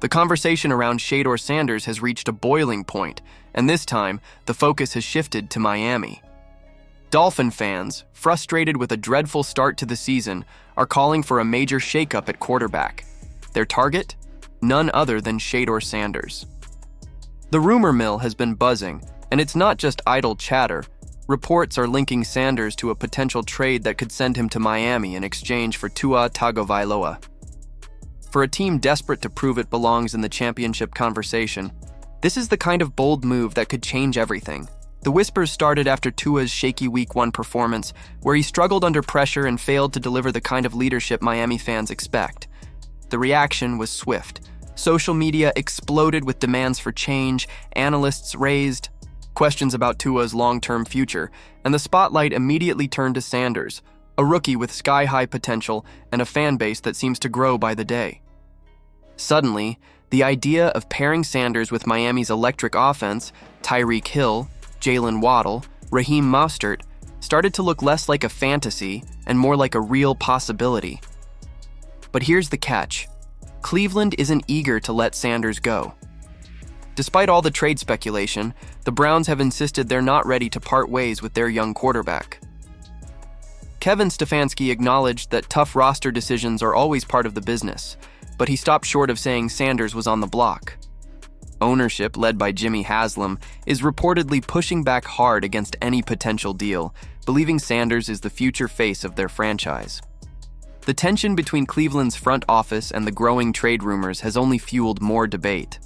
The conversation around Shador Sanders has reached a boiling point, and this time, the focus has shifted to Miami. Dolphin fans, frustrated with a dreadful start to the season, are calling for a major shakeup at quarterback. Their target? None other than Shador Sanders. The rumor mill has been buzzing, and it's not just idle chatter. Reports are linking Sanders to a potential trade that could send him to Miami in exchange for Tua Tagovailoa. For a team desperate to prove it belongs in the championship conversation, this is the kind of bold move that could change everything. The whispers started after Tua's shaky Week 1 performance, where he struggled under pressure and failed to deliver the kind of leadership Miami fans expect. The reaction was swift. Social media exploded with demands for change, analysts raised questions about Tua's long-term future, and the spotlight immediately turned to Sanders, a rookie with sky-high potential and a fan base that seems to grow by the day. Suddenly, the idea of pairing Sanders with Miami's electric offense, Tyreek Hill, Jalen Waddle, Raheem Mostert, started to look less like a fantasy and more like a real possibility. But here's the catch. Cleveland isn't eager to let Sanders go. Despite all the trade speculation, the Browns have insisted they're not ready to part ways with their young quarterback. Kevin Stefanski acknowledged that tough roster decisions are always part of the business, but he stopped short of saying Sanders was on the block. Ownership, led by Jimmy Haslam, is reportedly pushing back hard against any potential deal, believing Sanders is the future face of their franchise. The tension between Cleveland's front office and the growing trade rumors has only fueled more debate.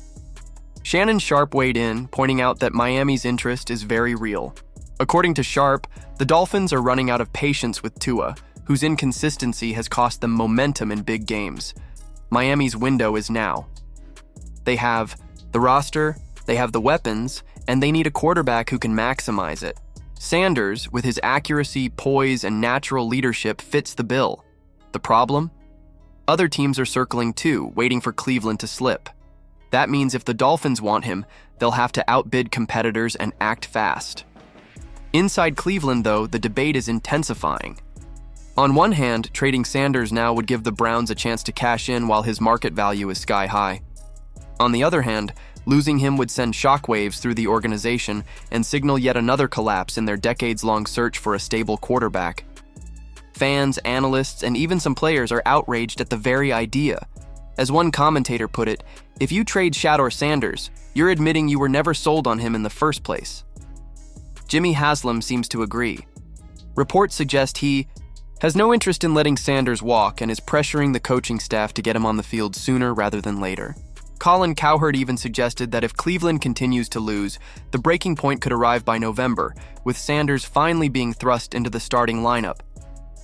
Shannon Sharpe weighed in, pointing out that Miami's interest is very real. According to Sharpe, the Dolphins are running out of patience with Tua, whose inconsistency has cost them momentum in big games. Miami's window is now. They have the roster, they have the weapons, and they need a quarterback who can maximize it. Sanders, with his accuracy, poise, and natural leadership, fits the bill. The problem? Other teams are circling too, waiting for Cleveland to slip. That means if the Dolphins want him, they'll have to outbid competitors and act fast. Inside Cleveland, though, the debate is intensifying. On one hand, trading Sanders now would give the Browns a chance to cash in while his market value is sky high. On the other hand, losing him would send shockwaves through the organization and signal yet another collapse in their decades-long search for a stable quarterback. Fans, analysts, and even some players are outraged at the very idea. As one commentator put it, if you trade Shador Sanders, you're admitting you were never sold on him in the first place. Jimmy Haslam seems to agree. Reports suggest he has no interest in letting Sanders walk and is pressuring the coaching staff to get him on the field sooner rather than later. Colin Cowherd even suggested that if Cleveland continues to lose, the breaking point could arrive by November, with Sanders finally being thrust into the starting lineup.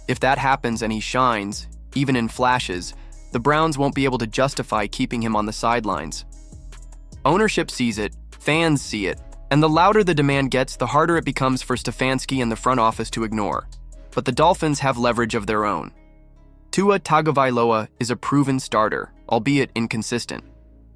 If that happens and he shines, even in flashes, the Browns won't be able to justify keeping him on the sidelines. Ownership sees it, fans see it, and the louder the demand gets, the harder it becomes for Stefanski and the front office to ignore. But the Dolphins have leverage of their own. Tua Tagovailoa is a proven starter, albeit inconsistent.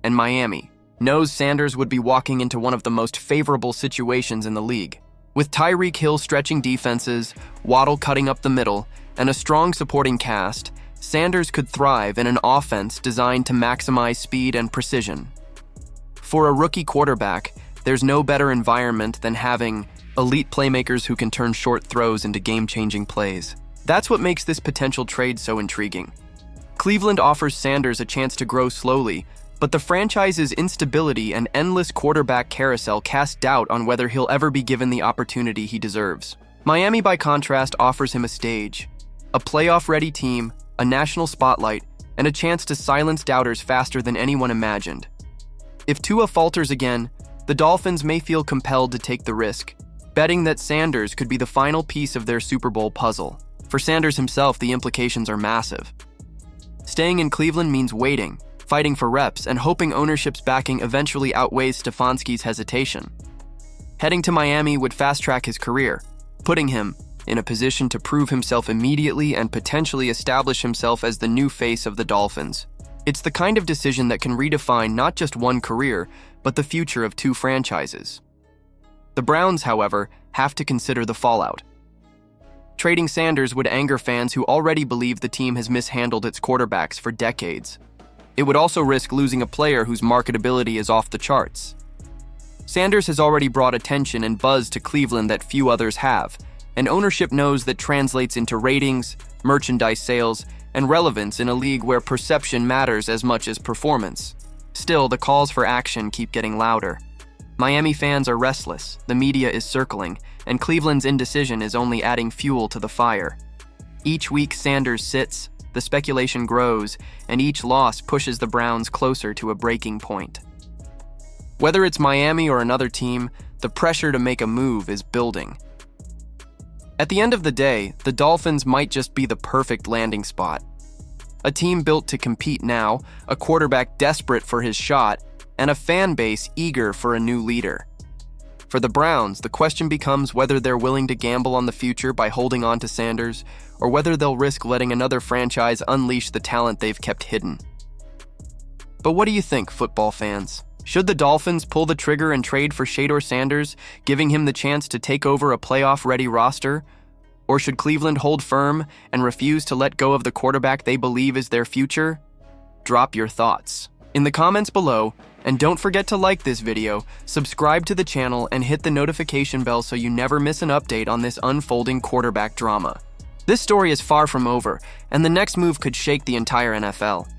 And Miami knows Sanders would be walking into one of the most favorable situations in the league. With Tyreek Hill stretching defenses, Waddle cutting up the middle, and a strong supporting cast, Sanders could thrive in an offense designed to maximize speed and precision. For a rookie quarterback, there's no better environment than having elite playmakers who can turn short throws into game-changing plays. That's what makes this potential trade so intriguing. Cleveland offers Sanders a chance to grow slowly, but the franchise's instability and endless quarterback carousel cast doubt on whether he'll ever be given the opportunity he deserves. Miami, by contrast, offers him a stage, a playoff-ready team, a national spotlight, and a chance to silence doubters faster than anyone imagined. If Tua falters again, the Dolphins may feel compelled to take the risk, betting that Sanders could be the final piece of their Super Bowl puzzle. For Sanders himself, the implications are massive. Staying in Cleveland means waiting, fighting for reps, and hoping ownership's backing eventually outweighs Stefanski's hesitation. Heading to Miami would fast-track his career, putting him in a position to prove himself immediately and potentially establish himself as the new face of the Dolphins. It's the kind of decision that can redefine not just one career, but the future of two franchises. The Browns, however, have to consider the fallout. Trading Sanders would anger fans who already believe the team has mishandled its quarterbacks for decades. It would also risk losing a player whose marketability is off the charts. Sanders has already brought attention and buzz to Cleveland that few others have, and ownership knows that translates into ratings, merchandise sales, and relevance in a league where perception matters as much as performance. Still, the calls for action keep getting louder. Miami fans are restless, the media is circling, and Cleveland's indecision is only adding fuel to the fire. Each week Sanders sits, the speculation grows, and each loss pushes the Browns closer to a breaking point. Whether it's Miami or another team, the pressure to make a move is building. At the end of the day, the Dolphins might just be the perfect landing spot. A team built to compete now, a quarterback desperate for his shot, and a fan base eager for a new leader. For the Browns, the question becomes whether they're willing to gamble on the future by holding on to Sanders, or whether they'll risk letting another franchise unleash the talent they've kept hidden. But what do you think, football fans? Should the Dolphins pull the trigger and trade for Shador Sanders, giving him the chance to take over a playoff-ready roster? Or should Cleveland hold firm and refuse to let go of the quarterback they believe is their future? Drop your thoughts in the comments below, and don't forget to like this video, subscribe to the channel, and hit the notification bell so you never miss an update on this unfolding quarterback drama. This story is far from over, and the next move could shake the entire NFL.